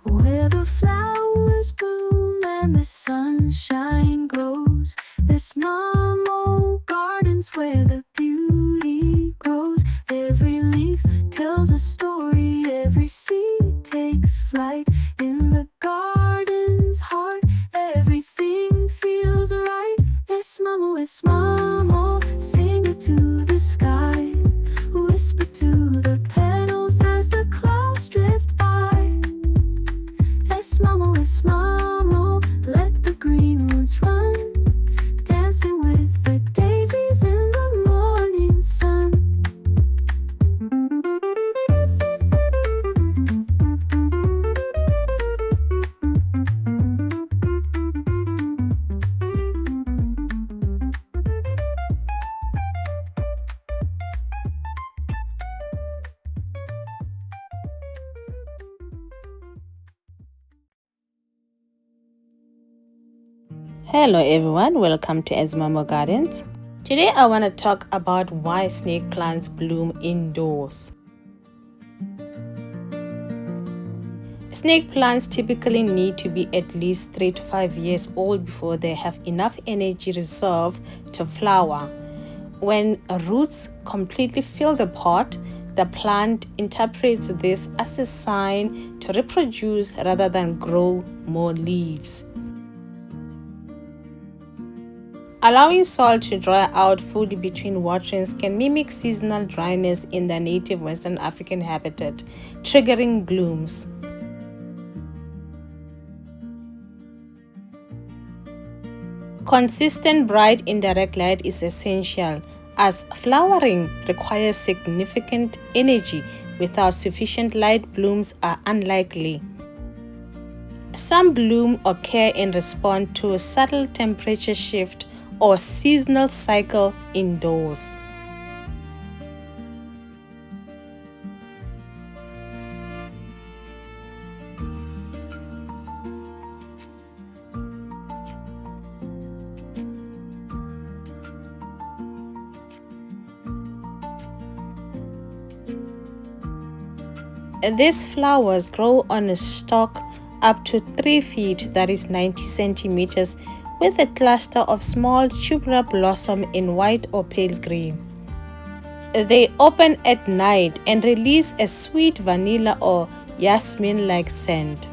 where the flowers bloom and the sunshine glows. There's normal gardens where the beauty grows. Every leaf tells a story, every seed takes flight. In the garden's heart, everything feels right. Es mamo, sing it to the sky. Whisper to the petals as the clouds drift by. Es mamo, let the green roots run, dancing with the daisies in the morning sun. Hello everyone, welcome to Ezmamo Gardens. Today I want to talk about why snake plants bloom indoors. Snake plants typically need to be at least 3 to 5 years old before they have enough energy reserve to flower. When roots completely fill the pot, the plant interprets this as a sign to reproduce rather than grow more leaves. Allowing soil to dry out fully between waterings can mimic seasonal dryness in the native Western African habitat, triggering blooms. Consistent bright indirect light is essential, as flowering requires significant energy. Without sufficient light, blooms are unlikely. Some bloom occur in response to a subtle temperature shift or seasonal cycle indoors. These flowers grow on a stalk up to 3 feet, that is 90 centimeters, with a cluster of small tuberous blossoms in white or pale green. They open at night and release a sweet vanilla or jasmine-like scent.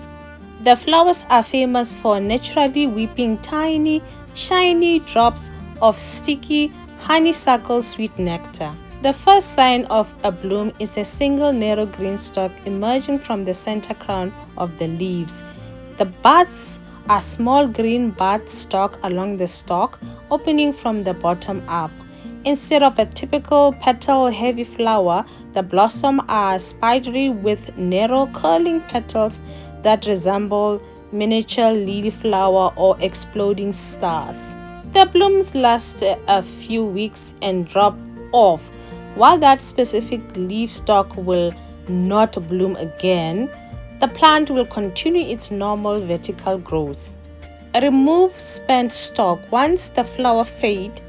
The flowers are famous for naturally weeping tiny, shiny drops of sticky honeysuckle sweet nectar. The first sign of a bloom is a single narrow green stalk emerging from the center crown of the leaves. The buds are small green bud stalk along the stalk, opening from the bottom up. Instead of a typical petal-heavy flower, the blossoms are spidery with narrow curling petals that resemble miniature lily flower or exploding stars. The blooms last a few weeks and drop off. While that specific leaf stalk will not bloom again, the plant will continue its normal vertical growth. Remove spent stalk. Once the flower fades,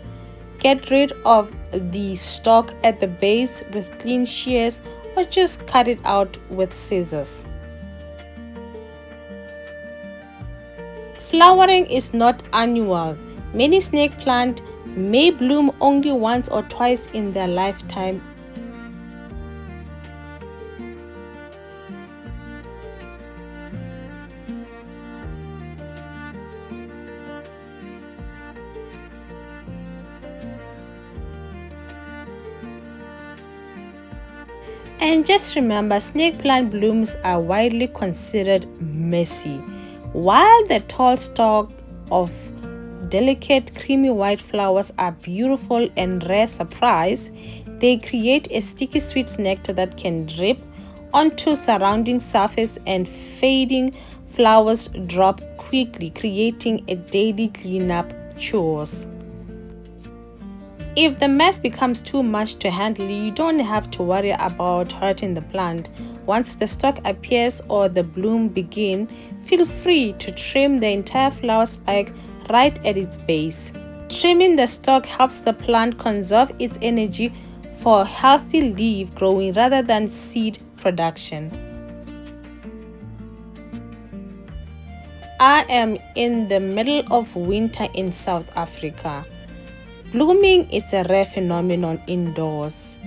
get rid of the stalk at the base with clean shears or just cut it out with scissors. Flowering is not annual. Many snake plants may bloom only once or twice in their lifetime. And just remember, snake plant blooms are widely considered messy. While the tall stalk of delicate creamy white flowers are beautiful and rare surprise, they create a sticky sweet nectar that can drip onto surrounding surface, and fading flowers drop quickly, creating a daily cleanup chores. If the mess becomes too much to handle, you don't have to worry about hurting the plant. Once the stalk appears or the bloom begins, feel free to trim the entire flower spike right at its base. Trimming the stalk helps the plant conserve its energy for healthy leaf growing rather than seed production. I am in the middle of winter in South Africa. Blooming is a rare phenomenon indoors.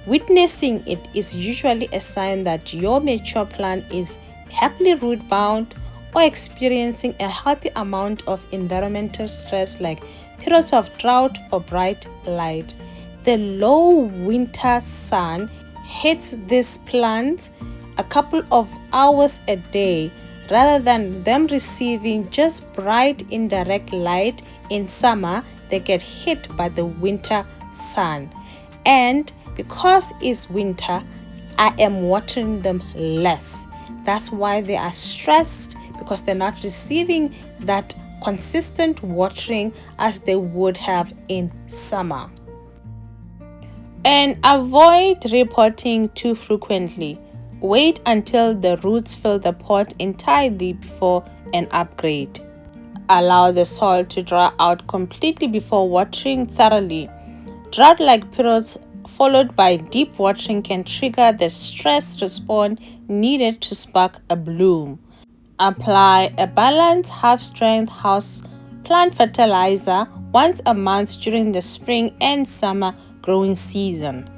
Witnessing it is usually a sign that your mature plant is happily root bound or experiencing a healthy amount of environmental stress like periods of drought or bright light. The low winter sun hits these plants a couple of hours a day rather than them receiving just bright indirect light. In summer they get hit by the winter sun, and because it's winter I am watering them less. That's why they are stressed, because they're not receiving that consistent watering as they would have in summer. And avoid repotting too frequently. Wait until the roots fill the pot entirely before an upgrade. Allow the soil to dry out completely before watering thoroughly. Drought-like periods followed by deep watering can trigger the stress response needed to spark a bloom. Apply a balanced half-strength house plant fertilizer once a month during the spring and summer growing season.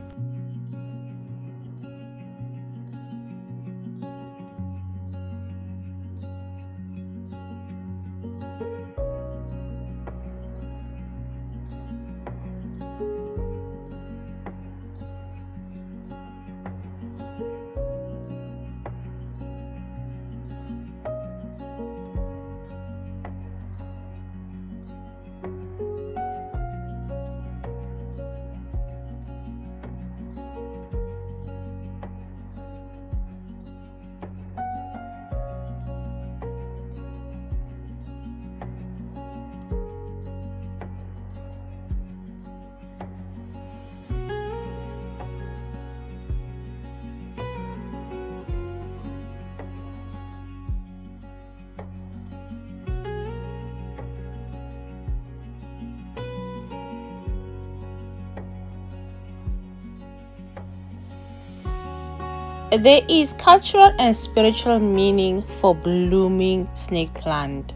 There is cultural and spiritual meaning for blooming snake plant.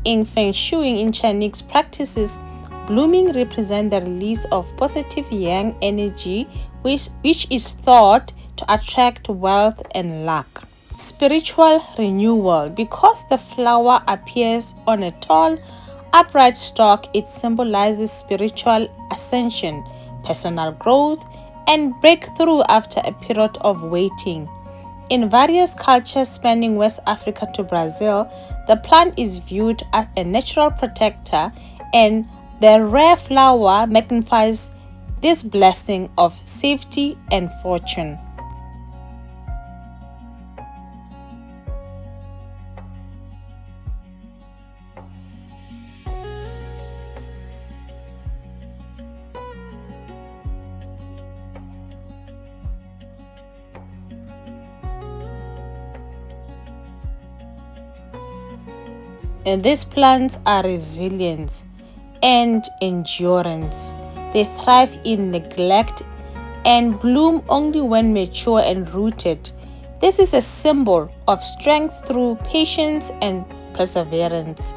In Feng Shui, in Chinese practices, blooming represents the release of positive yang energy, which is thought to attract wealth and luck. Spiritual renewal. Because the flower appears on a tall, upright stalk, it symbolizes spiritual ascension, personal growth, and breakthrough after a period of waiting. In various cultures spanning West Africa to Brazil, the plant is viewed as a natural protector, and the rare flower magnifies this blessing of safety and fortune. And these plants are resilient and endurance. They thrive in neglect and bloom only when mature and rooted. This is a symbol of strength through patience and perseverance.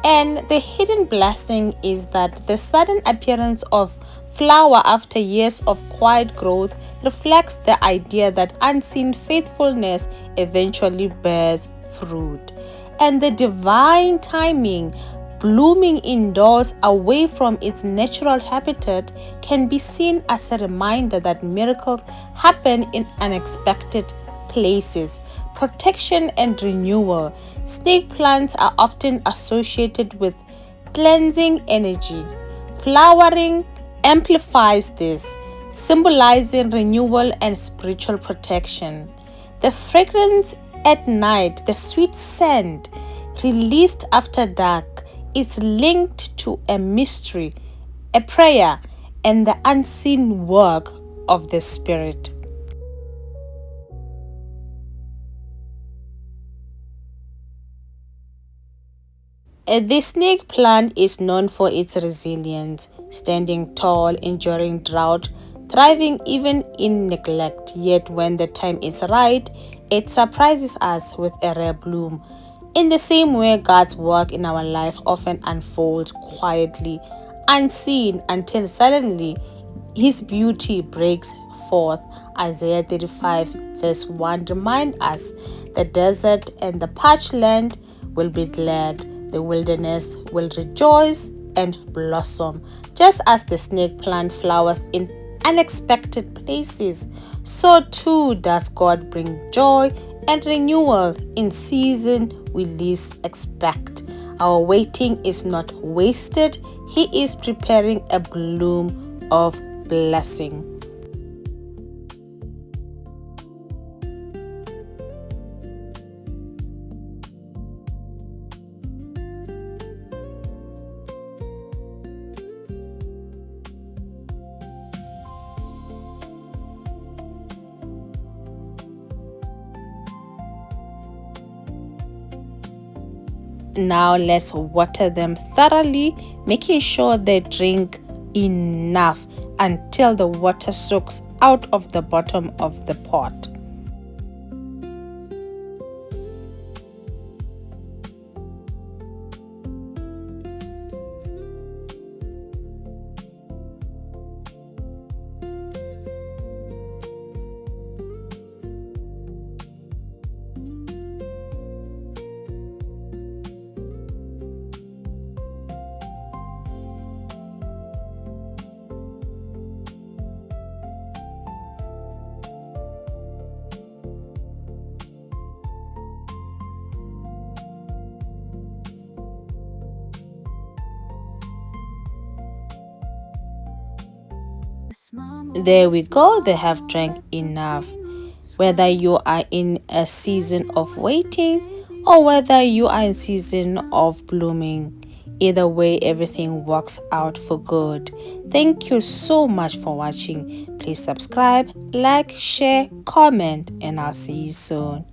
And the hidden blessing is that the sudden appearance of flower after years of quiet growth reflects the idea that unseen faithfulness eventually bears fruit. And the divine timing, blooming indoors away from its natural habitat, can be seen as a reminder that miracles happen in unexpected places. Protection and renewal. Snake plants are often associated with cleansing energy. Flowering amplifies this, symbolizing renewal and spiritual protection. The fragrance at night, the sweet scent released after dark, is linked to a mystery, a prayer, and the unseen work of the Spirit. The snake plant is known for its resilience, standing tall, enduring drought, thriving even in neglect. Yet when the time is right, it surprises us with a rare bloom. In the same way, God's work in our life often unfolds quietly, unseen, until suddenly His beauty breaks forth. Isaiah 35 verse 1 reminds us the desert and the parched land will be glad, the wilderness will rejoice and blossom. Just as the snake plant flowers in unexpected places, so too does God bring joy and renewal in season we least expect. Our waiting is not wasted. He is preparing a bloom of blessing. Now let's water them thoroughly, making sure they drink enough until the water soaks out of the bottom of the pot. There we go, they have drank enough. Whether you are in a season of waiting or whether you are in season of blooming, either way everything works out for good. Thank you so much for watching. Please subscribe, like, share, comment, and I'll see you soon.